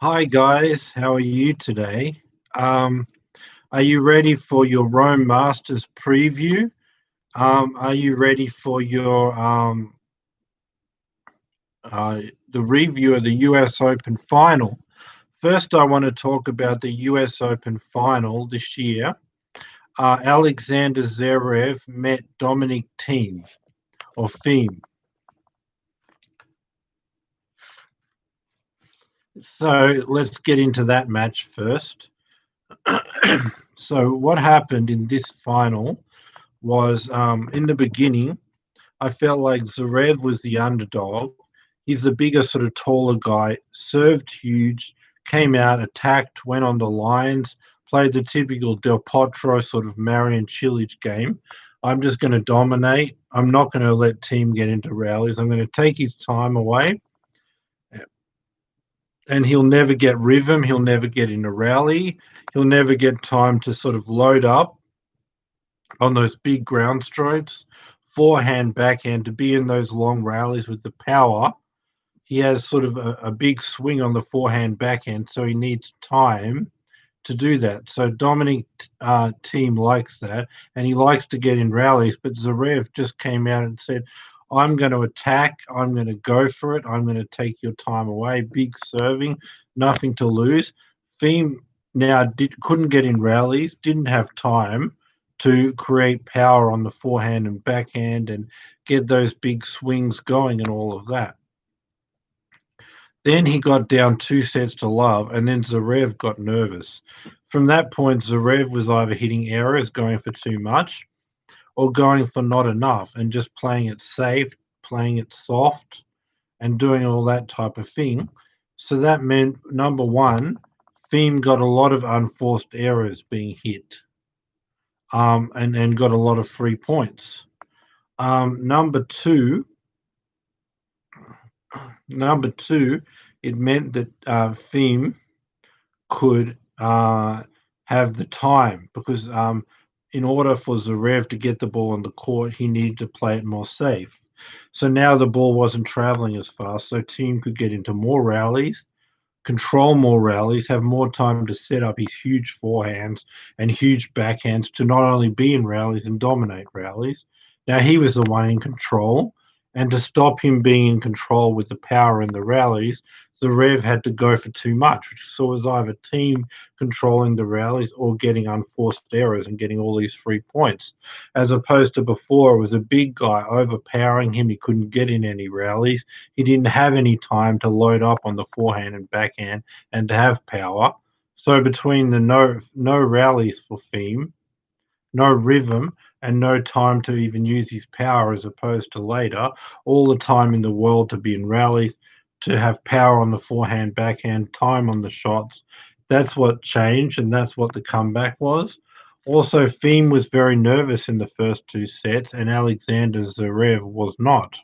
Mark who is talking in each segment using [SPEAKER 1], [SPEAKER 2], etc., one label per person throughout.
[SPEAKER 1] Hi guys, how are you today? Um, are you ready for your Rome Masters preview? Are you ready for your uh, the review of the US Open final? First, I want to talk about the US Open final this year. Alexander Zverev met Dominic Thiem or Thiem. So let's get into that match first. So what happened in this final was in the beginning, I felt like Zverev was the underdog. He's the bigger, sort of taller guy, served huge, came out, attacked, went on the lines, played the typical Del Potro sort of Marion Cilic game. I'm just going to dominate. I'm not going to let Team get into rallies. I'm going to take his time away, and he'll never get rhythm. He'll never get in a rally. He'll never get time to sort of load up on those big ground strokes, forehand, backhand, to be in those long rallies with the power. He has sort of a big swing on the forehand, backhand, so he needs time to do that. So Dominic Team likes that, and he likes to get in rallies. But Zverev just came out and said, "I'm going to attack. I'm going to go for it. I'm going to take your time away. Big serving, nothing to lose." Thiem now couldn't get in rallies, didn't have time to create power on the forehand and backhand and get those big swings going and all of that. Then he got down 2 sets to love, and then Zverev got nervous. From that point, Zverev was either hitting errors, going for too much, or going for not enough, and just playing it safe, playing it soft, and doing all that type of thing. So that meant, number one, Thiem got a lot of unforced errors being hit, and got a lot of free points. Number two, number two, it meant that Thiem could have the time because in order for Zverev to get the ball on the court, he needed to play it more safe. So now the ball wasn't traveling as fast, so Team could get into more rallies, control more rallies, have more time to set up his huge forehands and huge backhands to not only be in rallies and dominate rallies. Now he was the one in control, and to stop him being in control with the power in the rallies, the Rev had to go for too much, which so was either Team controlling the rallies or getting unforced errors and getting all these free points. As opposed to before, it was a big guy overpowering him. He couldn't get in any rallies. He didn't have any time to load up on the forehand and backhand and to have power. So between the no rallies for Thiem, no rhythm, and no time to even use his power as opposed to later, all the time in the world to be in rallies, to have power on the forehand, backhand, time on the shots. That's what changed, and that's what the comeback was. Also, Thiem was very nervous in the first 2 sets, and Alexander Zverev was not.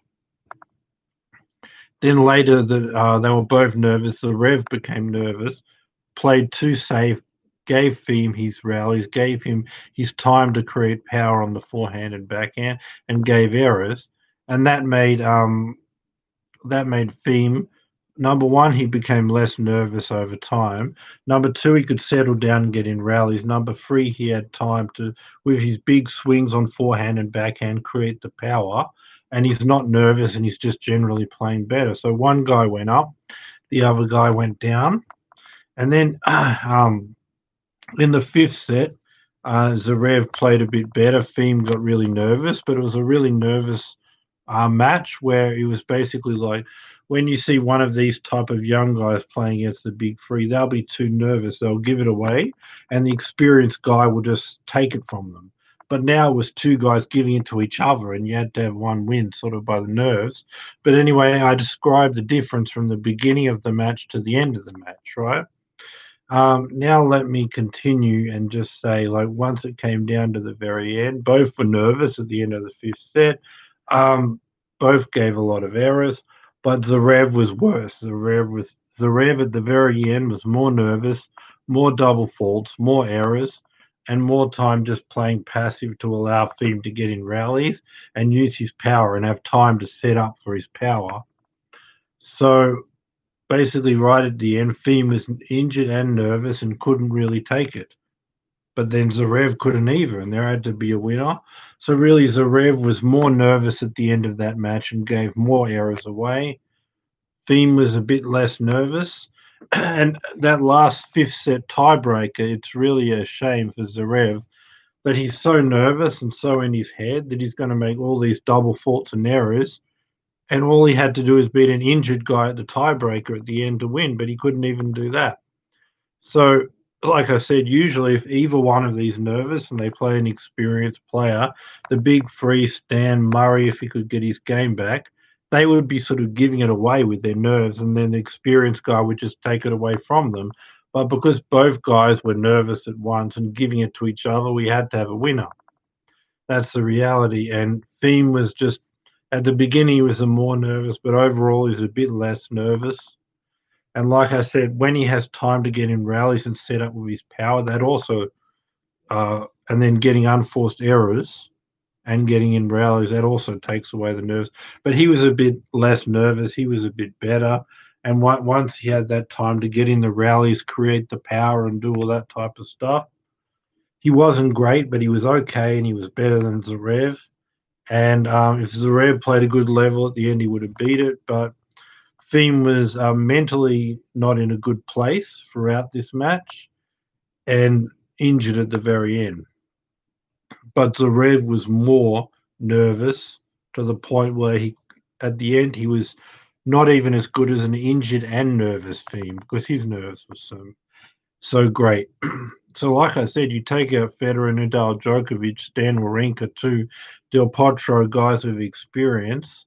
[SPEAKER 1] Then later, they were both nervous. The Rev became nervous, played too safe, gave Thiem his rallies, gave him his time to create power on the forehand and backhand, and gave errors, and that made Thiem. Number one, he became less nervous over time. Number two, he could settle down and get in rallies. Number three, he had time to, with his big swings on forehand and backhand, create the power. And he's not nervous and he's just generally playing better. So one guy went up, the other guy went down. And then in the fifth set, Zverev played a bit better. Thiem got really nervous, but it was a really nervous match where it was basically like when you see one of these type of young guys playing against the big three, they'll be too nervous. They'll give it away, and the experienced guy will just take it from them. But now it was two guys giving it to each other, and you had to have one win sort of by the nerves. But anyway, I described the difference from the beginning of the match to the end of the match, right? Now let me continue and just say, like, once it came down to the very end, both were nervous at the end of the fifth set. Um, both gave a lot of errors, but Zverev was worse. Zverev at the very end was more nervous, more double faults, more errors, and more time just playing passive to allow Thiem to get in rallies and use his power and have time to set up for his power. So basically right at the end, Thiem was injured and nervous and couldn't really take it. But then Zverev couldn't either, and there had to be a winner. So really, Zverev was more nervous at the end of that match and gave more errors away. Thiem was a bit less nervous. And that last fifth set tiebreaker, it's really a shame for Zverev that he's so nervous and so in his head that he's going to make all these double faults and errors. And all he had to do is beat an injured guy at the tiebreaker at the end to win, but he couldn't even do that. So, like I said, usually if either one of these nervous and they play an experienced player, the big three, Stan, Murray, if he could get his game back, they would be sort of giving it away with their nerves, and then the experienced guy would just take it away from them. But because both guys were nervous at once and giving it to each other, we had to have a winner. That's the reality. And Thiem was just at the beginning he was a more nervous, but overall he's a bit less nervous. And like I said, when he has time to get in rallies and set up with his power, that also, and then getting unforced errors and getting in rallies, that also takes away the nerves. But he was a bit less nervous. He was a bit better. And once he had that time to get in the rallies, create the power, and do all that type of stuff, he wasn't great, but he was okay, and he was better than Zverev. And if Zverev played a good level at the end, he would have beat it. But Thiem was mentally not in a good place throughout this match and injured at the very end. But Zverev was more nervous to the point where at the end, he was not even as good as an injured and nervous Thiem because his nerves were so great. So, like I said, you take out Federer, Nadal, Djokovic, Stan Wawrinka, too, Del Potro, guys with experience.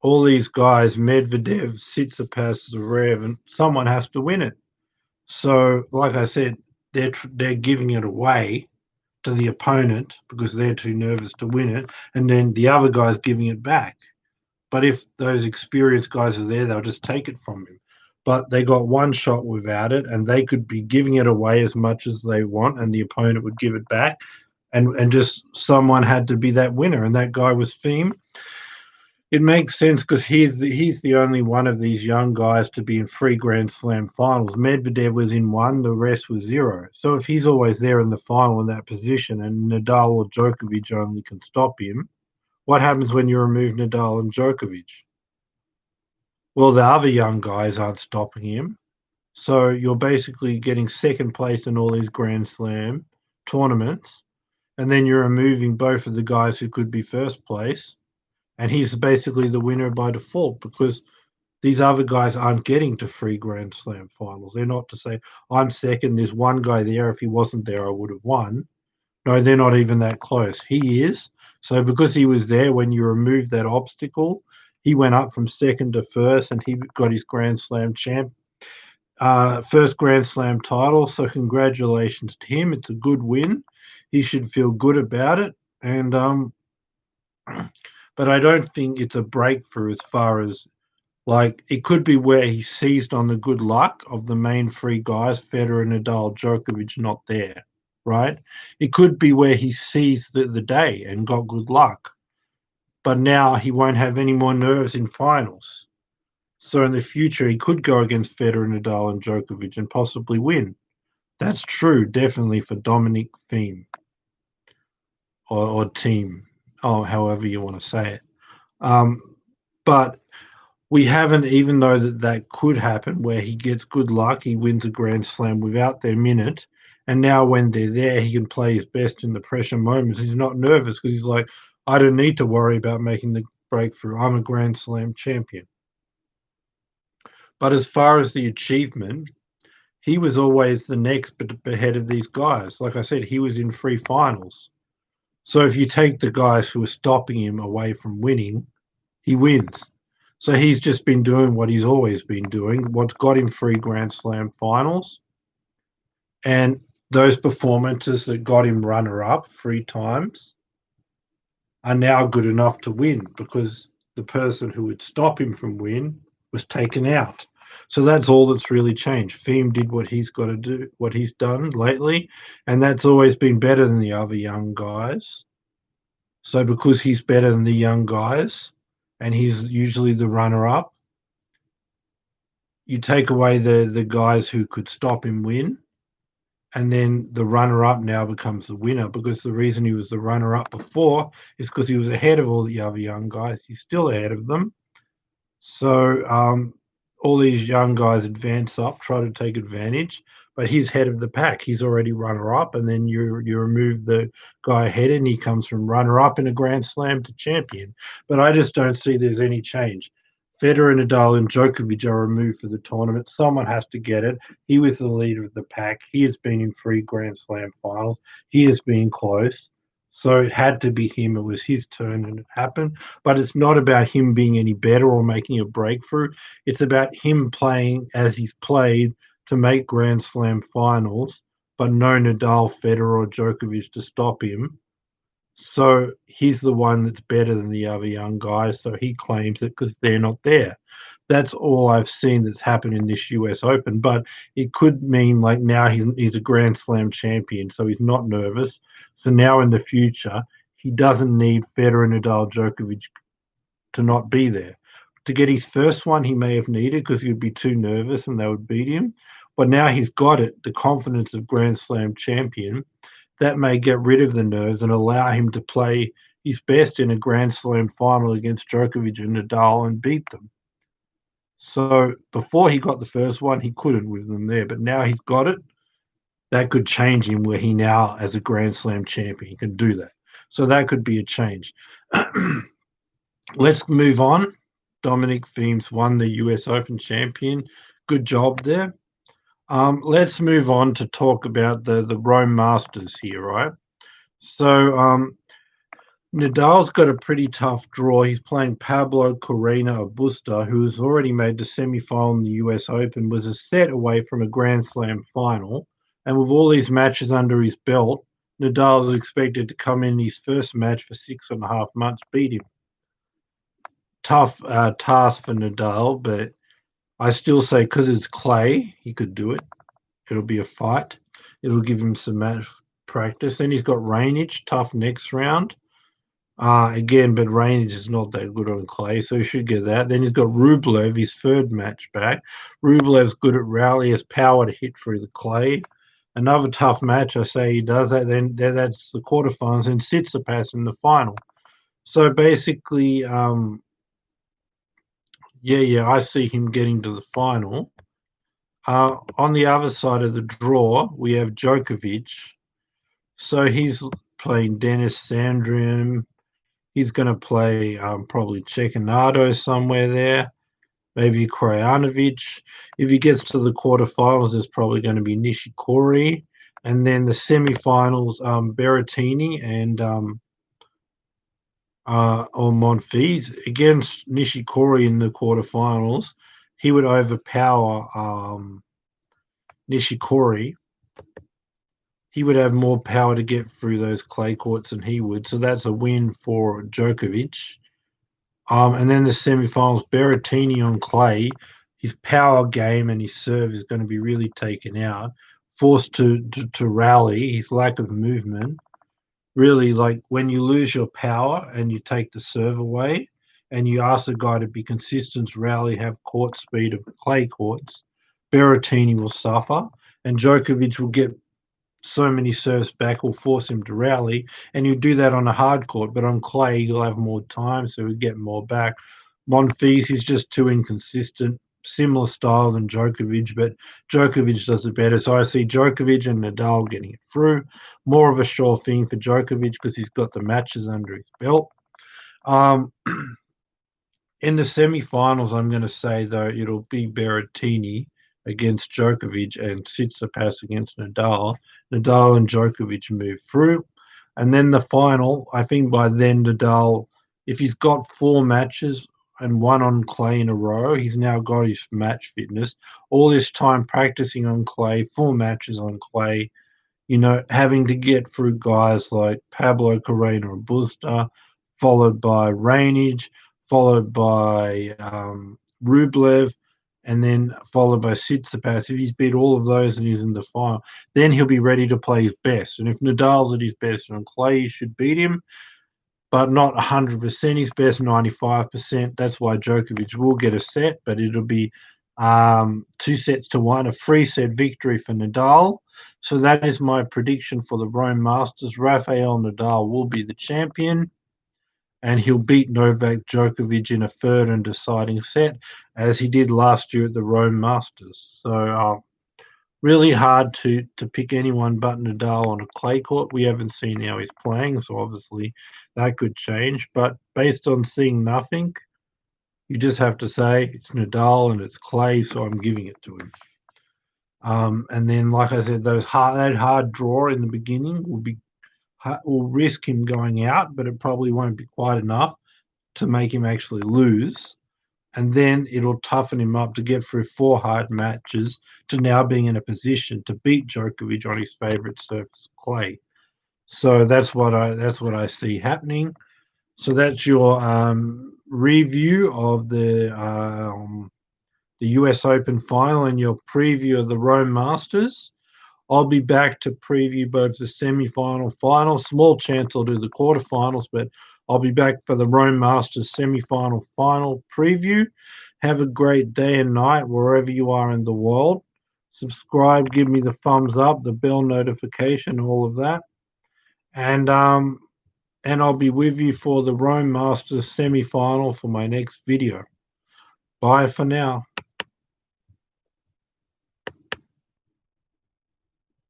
[SPEAKER 1] All these guys, Medvedev, Tsitsipas, Zverev, and someone has to win it. So, like I said, they're giving it away to the opponent because they're too nervous to win it, and then the other guy's giving it back. But if those experienced guys are there, they'll just take it from him. But they got one shot without it, and they could be giving it away as much as they want, and the opponent would give it back, and just someone had to be that winner, and that guy was Thiem. It makes sense because he's the only one of these young guys to be in 3 Grand Slam finals. Medvedev was in 1, the rest was 0. So if he's always there in the final in that position and Nadal or Djokovic only can stop him, what happens when you remove Nadal and Djokovic? Well, the other young guys aren't stopping him. So you're basically getting second place in all these Grand Slam tournaments, and then you're removing both of the guys who could be first place, and he's basically the winner by default because these other guys aren't getting to 3 Grand Slam finals. They're not to say, I'm second, there's one guy there. If he wasn't there, I would have won. No, they're not even that close. He is. So because he was there, when you remove that obstacle, he went up from second to first and he got his Grand Slam first Grand Slam title. So congratulations to him. It's a good win. He should feel good about it. And but I don't think it's a breakthrough as far as like it could be where he seized on the good luck of the main 3 guys, Federer, Nadal, Djokovic, not there, right? It could be where he seized the day and got good luck, but now he won't have any more nerves in finals. So in the future, he could go against Federer, Nadal, and Djokovic and possibly win. That's true, definitely for Dominic Thiem or team, or however you want to say it. But we haven't, even though that could happen, where he gets good luck, he wins a Grand Slam without their minute, and now when they're there, he can play his best in the pressure moments. He's not nervous because he's like, I don't need to worry about making the breakthrough. I'm a Grand Slam champion. But as far as the achievement, he was always the next ahead of these guys. Like I said, he was in 3 finals. So if you take the guys who are stopping him away from winning, he wins. So he's just been doing what he's always been doing, what's got him 3 Grand Slam finals. And those performances that got him runner-up 3 times are now good enough to win because the person who would stop him from win was taken out. So that's all that's really changed. Thiem did what he's got to do, what he's done lately, and that's always been better than the other young guys. So because he's better than the young guys, and he's usually the runner-up, you take away the guys who could stop him win, and then the runner-up now becomes the winner, because the reason he was the runner-up before is because he was ahead of all the other young guys. He's still ahead of them. So all these young guys advance up, try to take advantage, but he's head of the pack. He's already runner up, and then you remove the guy ahead, and he comes from runner up in a Grand Slam to champion. But I just don't see there's any change. Federer, Nadal, and Djokovic are removed for the tournament. Someone has to get it. He was the leader of the pack. He has been in 3 Grand Slam finals. He has been close. So it had to be him. It was his turn, and it happened. But it's not about him being any better or making a breakthrough. It's about him playing as he's played to make Grand Slam finals, but no Nadal, Federer, or Djokovic to stop him. So he's the one that's better than the other young guys. So he claims it because they're not there. That's all I've seen that's happened in this US Open. But it could mean like now he's a Grand Slam champion, so he's not nervous. So now in the future, he doesn't need Federer, Nadal, Djokovic to not be there. To get his first one, he may have needed because he would be too nervous and they would beat him. But now he's got it, the confidence of Grand Slam champion. That may get rid of the nerves and allow him to play his best in a Grand Slam final against Djokovic and Nadal and beat them. So before he got the first one, he couldn't with them there, but now he's got it. That could change him where he now, as a Grand Slam champion, can do that. So that could be a change. Let's move on. Dominic Thiem's won the US Open champion. Good job there. Let's move on to talk about the Rome Masters here, right? So Nadal's got a pretty tough draw. He's playing Pablo Carreño Busta, who has already made the semi-final in the US Open, was a set away from a Grand Slam final. And with all these matches under his belt, Nadal is expected to come in his first match for 6.5 months, beat him. Tough task for Nadal, but I still say because it's clay, he could do it. It'll be a fight. It'll give him some match practice. Then he's got Raonic, tough next round. Again, but Raonic is not that good on clay, so he should get that. Then he's got Rublev, his third match back. Rublev's good at rally, has power to hit through the clay. Another tough match, I say he does that. Then that's the quarterfinals, and Tsitsipas in the final. So basically, I see him getting to the final. On the other side of the draw, we have Djokovic. So he's playing Dennis Sandrin. He's going to play probably Cecchinato somewhere there, maybe Krajinovic. If he gets to the quarterfinals, there's probably going to be Nishikori. And then the semifinals, Berrettini and or Monfils against Nishikori in the quarterfinals. He would overpower Nishikori. He would have more power to get through those clay courts than he would. So that's a win for Djokovic. And then the semifinals, Berrettini on clay. His power game and his serve is going to be really taken out. Forced to rally, his lack of movement. Really, like when you lose your power and you take the serve away and you ask the guy to be consistent, rally, have court speed of clay courts, Berrettini will suffer and Djokovic will get so many serves back will force him to rally, and you do that on a hard court, but on clay you'll have more time, so he'll get more back. Monfils is just too inconsistent, similar style than Djokovic, but Djokovic does it better. So I see Djokovic and Nadal getting it through. More of a sure thing for Djokovic because he's got the matches under his belt. In the semi-finals, I'm going to say, though, it'll be Berrettini against Djokovic and Tsitsipas against Nadal. Nadal and Djokovic move through. And then the final, I think by then Nadal, if he's got 4 matches and 1 on clay in a row, he's now got his match fitness. All this time practicing on clay, 4 matches on clay, having to get through guys like Pablo Carreño and Busta, followed by Raonic, followed by Rublev, and then followed by Tsitsipas. If he's beat all of those and he's in the final, then he'll be ready to play his best. And if Nadal's at his best on clay, he should beat him, but not 100% his best, 95%. That's why Djokovic will get a set, but it'll be 2-1, a 3-set victory for Nadal. So that is my prediction for the Rome Masters. Rafael Nadal will be the champion, and he'll beat Novak Djokovic in a third and deciding set, as he did last year at the Rome Masters. So really hard to pick anyone but Nadal on a clay court. We haven't seen how he's playing, so obviously that could change. But based on seeing nothing, you just have to say it's Nadal and it's clay, so I'm giving it to him. And then, like I said, that hard draw in the beginning will risk him going out, but it probably won't be quite enough to make him actually lose. And then it'll toughen him up to get through 4 hard matches to now being in a position to beat Djokovic on his favourite surface, clay. So that's what I see happening. So that's your review of the US Open final and your preview of the Rome Masters. I'll be back to preview both the semi-final, final. Small chance I'll do the quarterfinals, but I'll be back for the Rome Masters semi-final, final preview. Have a great day and night wherever you are in the world. Subscribe, give me the thumbs up, the bell notification, all of that, and I'll be with you for the Rome Masters semi-final for my next video. Bye for now.